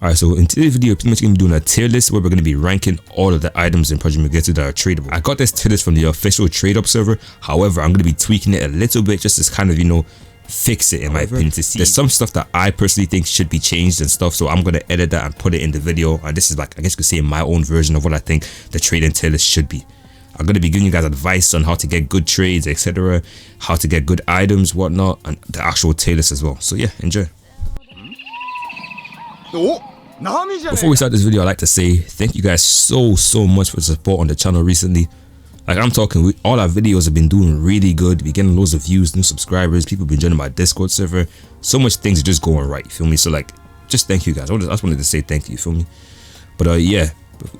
Alright, so in today's video, we're pretty much going to be doing a tier list where we're going to be ranking all of the items in Project Mugetsu that are tradable. I got this tier list from the official trade up server. However, I'm going to be tweaking it a little bit just to kind of, fix it in my opinion to see. There's some stuff that I personally think should be changed and stuff, so I'm going to edit that and put it in the video. And this is like, I guess you could say my own version of what I think the trading tier list should be. I'm going to be giving you guys advice on how to get good trades, etc., how to get good items, whatnot, and the actual tier list as well. So yeah, enjoy. Before we start this video, I'd like to say thank you guys so much for the support on the channel recently. Like I'm talking, all our videos have been doing really good. We're getting loads of views, new subscribers, people have been joining my Discord server. So much things are just going right, you feel me? So like, just thank you guys. I just wanted to say thank you, feel me? But yeah,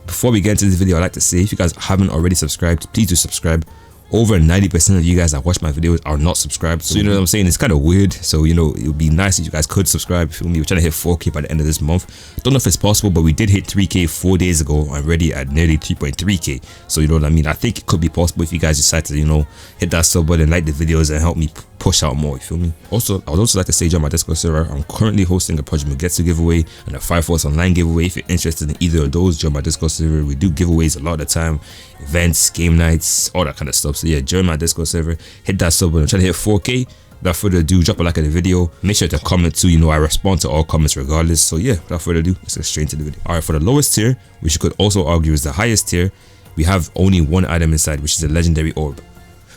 before we get into this video, I'd like to say if you guys haven't already subscribed, please do subscribe. Over 90% of you guys that watch my videos are not subscribed, so you know what I'm saying, it's kind of weird. So it would be nice if you guys could subscribe, feel me? We're trying to hit 4K by the end of this month. I don't know if it's possible, but we did hit 3K 4 days ago. I'm already at nearly 3.3K, so you know what I mean. I think it could be possible if you guys decide to hit that sub button, like the videos, and help me push out more, you feel me? Also, I would also like to say, join my Discord server. I'm currently hosting a Project Mugetsu giveaway and a Fire Force Online giveaway. If you're interested in either of those, join my Discord server. We do giveaways a lot of the time, events, game nights, all that kind of stuff. So yeah, join my Discord server, hit that sub button. I'm trying to hit 4K. Without further ado, drop a like at the video. Make sure to comment too. I respond to all comments regardless. So yeah, without further ado, let's get straight into the video. Alright, for the lowest tier, which you could also argue is the highest tier, we have only one item inside, which is a legendary orb.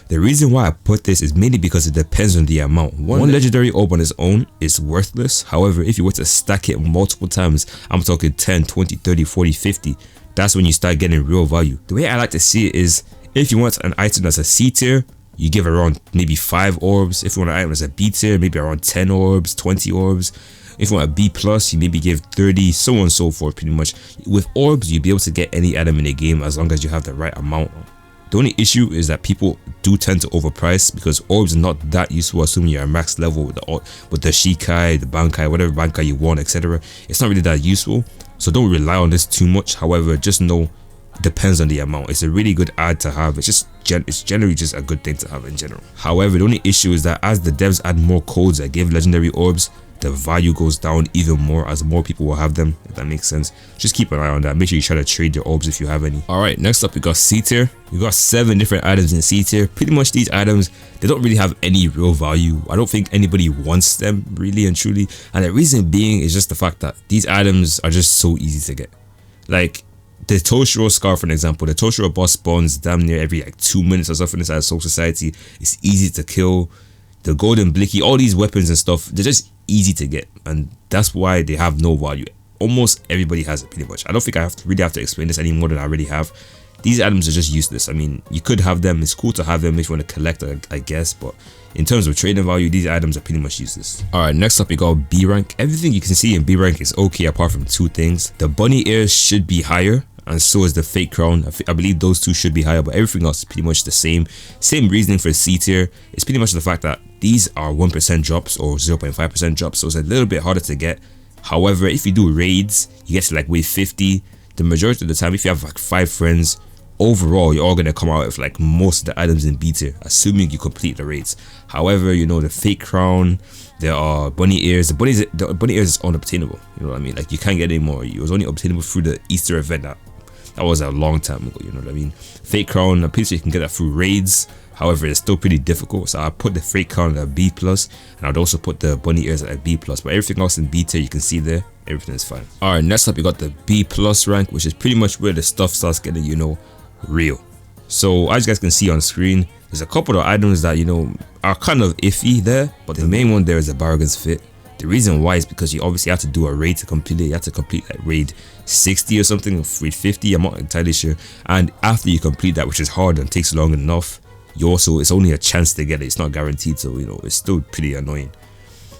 The reason why I put this is mainly because it depends on the amount. One legendary orb on its own is worthless. However, if you were to stack it multiple times, I'm talking 10, 20, 30, 40, 50, that's when you start getting real value. The way I like to see it is, if you want an item that's a C tier, you give around maybe 5 orbs. If you want an item that's a B tier, maybe around 10 orbs, 20 orbs. If you want a B plus, you maybe give 30, so on and so forth pretty much. With orbs, you'll be able to get any item in the game as long as you have the right amount. The only issue is that people do tend to overprice because orbs are not that useful, assuming you're at max level with the Shikai, the Bankai, whatever Bankai you want, etc. It's not really that useful, so don't rely on this too much. However, just know it depends on the amount. It's a really good ad to have. It's generally just a good thing to have in general. However, the only issue is that as the devs add more codes that give legendary orbs, the value goes down even more as more people will have them, if that makes sense. Just keep an eye on that. Make sure you try to trade your orbs if you have any. Alright, next up we got C tier. We got 7 different items in C tier. Pretty much these items, they don't really have any real value. I don't think anybody wants them really and truly. And the reason being is just the fact that these items are just so easy to get. Like the Toshiro scarf, for an example, the Toshiro boss spawns damn near every 2 minutes or something inside Soul Society. It's easy to kill. The golden blicky, all these weapons and stuff, they're just easy to get, and that's why they have no value. Almost everybody has it pretty much. I don't think I really have to explain this any more than I already have. These items are just useless. I mean, you could have them, it's cool to have them if you want to collect, I guess, but in terms of trading value, these items are pretty much useless. Alright, next up we got B rank. Everything you can see in B rank is okay apart from 2 things. The bunny ears should be higher, and so is the fake crown. I believe those 2 should be higher, but everything else is pretty much the same. Same reasoning for C tier. It's pretty much the fact that these are 1% drops or 0.5% drops, so it's a little bit harder to get. However, if you do raids, you get to like wave 50. The majority of the time, if you have like 5 friends, overall you're all going to come out with like most of the items in B tier, assuming you complete the raids. However, the fake crown, there are bunny ears. The bunny ears is unobtainable, you know what I mean? Like you can't get any more. It was only obtainable through the Easter event. That was a long time ago, you know what I mean? Fake crown, I'm pretty sure you can get that through raids. However, it's still pretty difficult, so I put the fake crown at a B+, and I'd also put the bunny ears at a B+, but everything else in B tier, you can see there, everything is fine. Alright, next up, you got the B+ rank, which is pretty much where the stuff starts getting, real. So, as you guys can see on screen, there's a couple of items that, are kind of iffy there, but the main one there is a Bargain's Fit. The reason why is because you obviously have to do a raid to complete it. You have to complete like raid 60 or something, raid 50, I'm not entirely sure. And after you complete that, which is hard and takes long enough, it's only a chance to get it. It's not guaranteed, so it's still pretty annoying.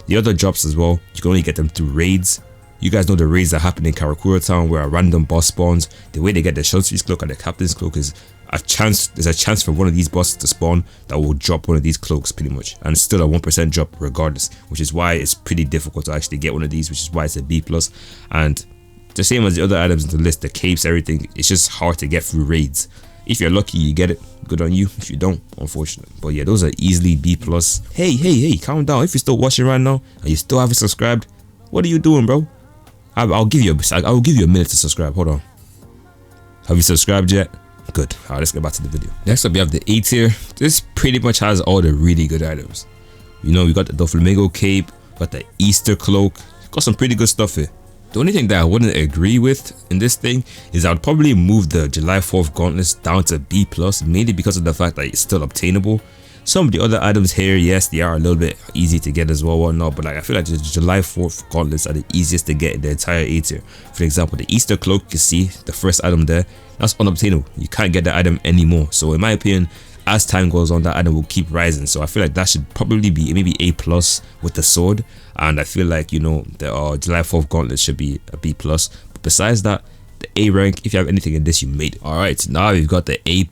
The other drops as well, you can only get them through raids. You guys know the raids that happen in Karakura Town where a random boss spawns. The way they get the Shunshi's cloak and the captain's cloak is there's a chance for one of these bosses to spawn that will drop one of these cloaks pretty much, and it's still a 1% drop regardless, which is why it's pretty difficult to actually get one of these, which is why it's a B+. And the same as the other items in the list, the capes, everything, it's just hard to get through raids. If you're lucky, you get it. Good on you. If you don't, unfortunate. But yeah, those are easily B+. Hey, calm down. If you're still watching right now and you still haven't subscribed, what are you doing, bro? I'll give you a minute to subscribe. Hold on. Have you subscribed yet? Good. Alright, let's get back to the video. Next up, we have the A tier. This pretty much has all the really good items. You know, we got the Doflamingo cape, got the Easter cloak, got some pretty good stuff here. The only thing that I wouldn't agree with in this thing is I would probably move the July 4th gauntlets down to B+, mainly because of the fact that it's still obtainable. Some of the other items here, yes, they are a little bit easy to get as well, whatnot, but like I feel like the July 4th gauntlets are the easiest to get in the entire A tier. For example, the Easter cloak, you see the first item there, that's unobtainable. You can't get the item anymore. So in my opinion, as time goes on, that item will keep rising. So I feel like that should probably be maybe A+ with the sword, and I feel like, you know, the July 4th gauntlet should be a B+. But besides that, the A rank, if you have anything in this, you made it. Alright, now we've got the A+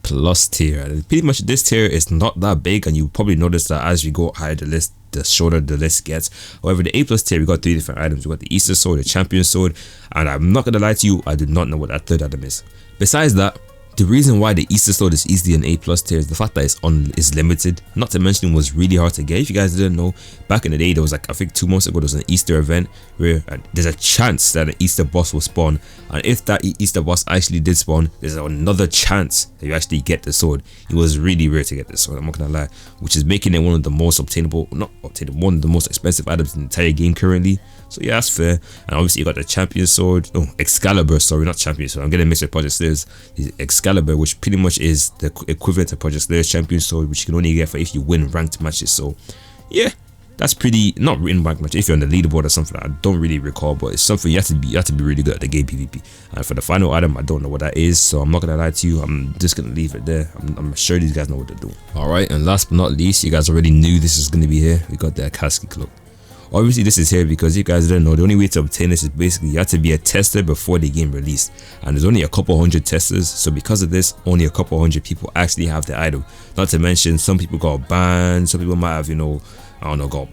tier. Pretty much this tier is not that big, and you probably notice that as we go higher the list, the shorter the list gets. However, the A+ tier, we got 3 different items. We got the Easter sword, the champion sword, and I'm not gonna lie to you, I do not know what that third item is. Besides that, the reason why the Easter sword is easily an A+ tier is the fact that it's limited. Not to mention it was really hard to get. If you guys didn't know, back in the day, there was like, I think 2 months ago, there was an Easter event where there's a chance that an Easter boss will spawn, and if that Easter boss actually did spawn, there's another chance that you actually get the sword. It was really rare to get this sword, I'm not gonna lie, which is making it one of the most one of the most expensive items in the entire game currently. So yeah, that's fair. And obviously you got the champion sword, Excalibur, sorry, not champion sword, I'm getting mixed with Project Slayer's Excalibur, which pretty much is the equivalent to Project Slayer's champion sword, which you can only get for if you win ranked matches. So yeah, that's pretty, not written ranked match, if you're on the leaderboard or something, I don't really recall, but it's something you have to be really good at the game PvP. And for the final item, I don't know what that is, so I'm not gonna lie to you, I'm just gonna leave it there. I'm sure these guys know what they're doing. Alright, and last but not least, you guys already knew this is gonna be here. We got the Akatsuki cloak. Obviously this is here because you guys didn't know, the only way to obtain this is basically you have to be a tester before the game released, and there's only a couple hundred testers, so because of this, only a couple hundred people actually have the item. Not to mention, some people got banned, some people might have, you know, I don't know, got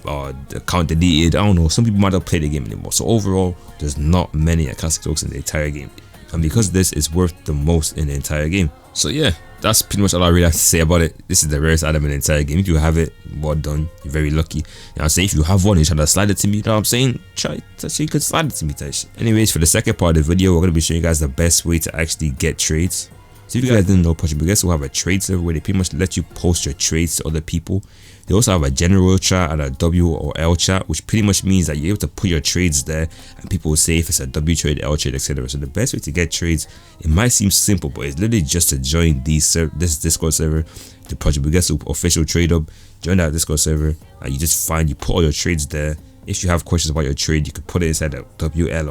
account deleted, I don't know, some people might not play the game anymore. So overall, there's not many Akatsuki cloaks in the entire game, and because of this, it's worth the most in the entire game. So yeah, that's pretty much all I really have to say about it. This is the rarest item in the entire game. If you have it, well done, you're very lucky. You know what I'm saying? If you have one, you try to slide it to me, you know what I'm saying? Try to say you could slide it to me type shit. Anyways, for the second part of the video, we're going to be showing you guys the best way to actually get trades. So if you guys didn't know, Mugetsu will have a trade server where they pretty much let you post your trades to other people. They also have a general chat and a W or L chat, which pretty much means that you're able to put your trades there and people will say if it's a W trade, L trade, etc. So the best way to get trades, it might seem simple, but it's literally just to join this Discord server, the Project Mugetsu official trade hub. Join that Discord server and you put all your trades there. If you have questions about your trade, you can put it inside the WL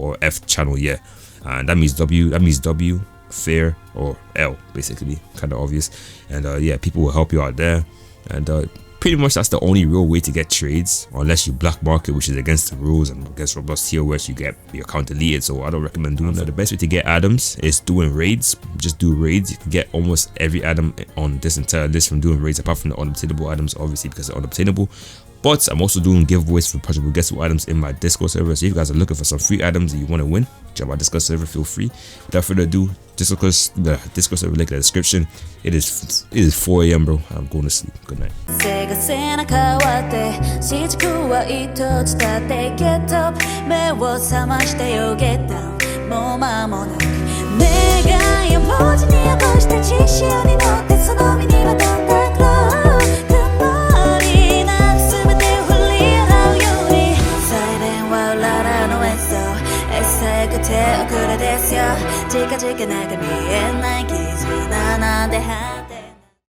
or F channel, yeah. And that means W, fair, or L, basically, kind of obvious. And yeah, people will help you out there, and pretty much that's the only real way to get trades, unless you black market, which is against the rules and against Roblox TOS, you get your account deleted, so I don't recommend doing that. The best way to get items is doing raids. Just do raids. You can get almost every item on this entire list from doing raids, apart from the unobtainable items, obviously, because they're unobtainable. But I'm also doing giveaways for Project Mugetsu items in my Discord server, so if you guys are looking for some free items that you want to win, join my Discord server, feel free. Without further ado, Discord server link in the description. It is 4 AM, bro. I'm going to sleep. Good night. "近々なんか見えない絆なんて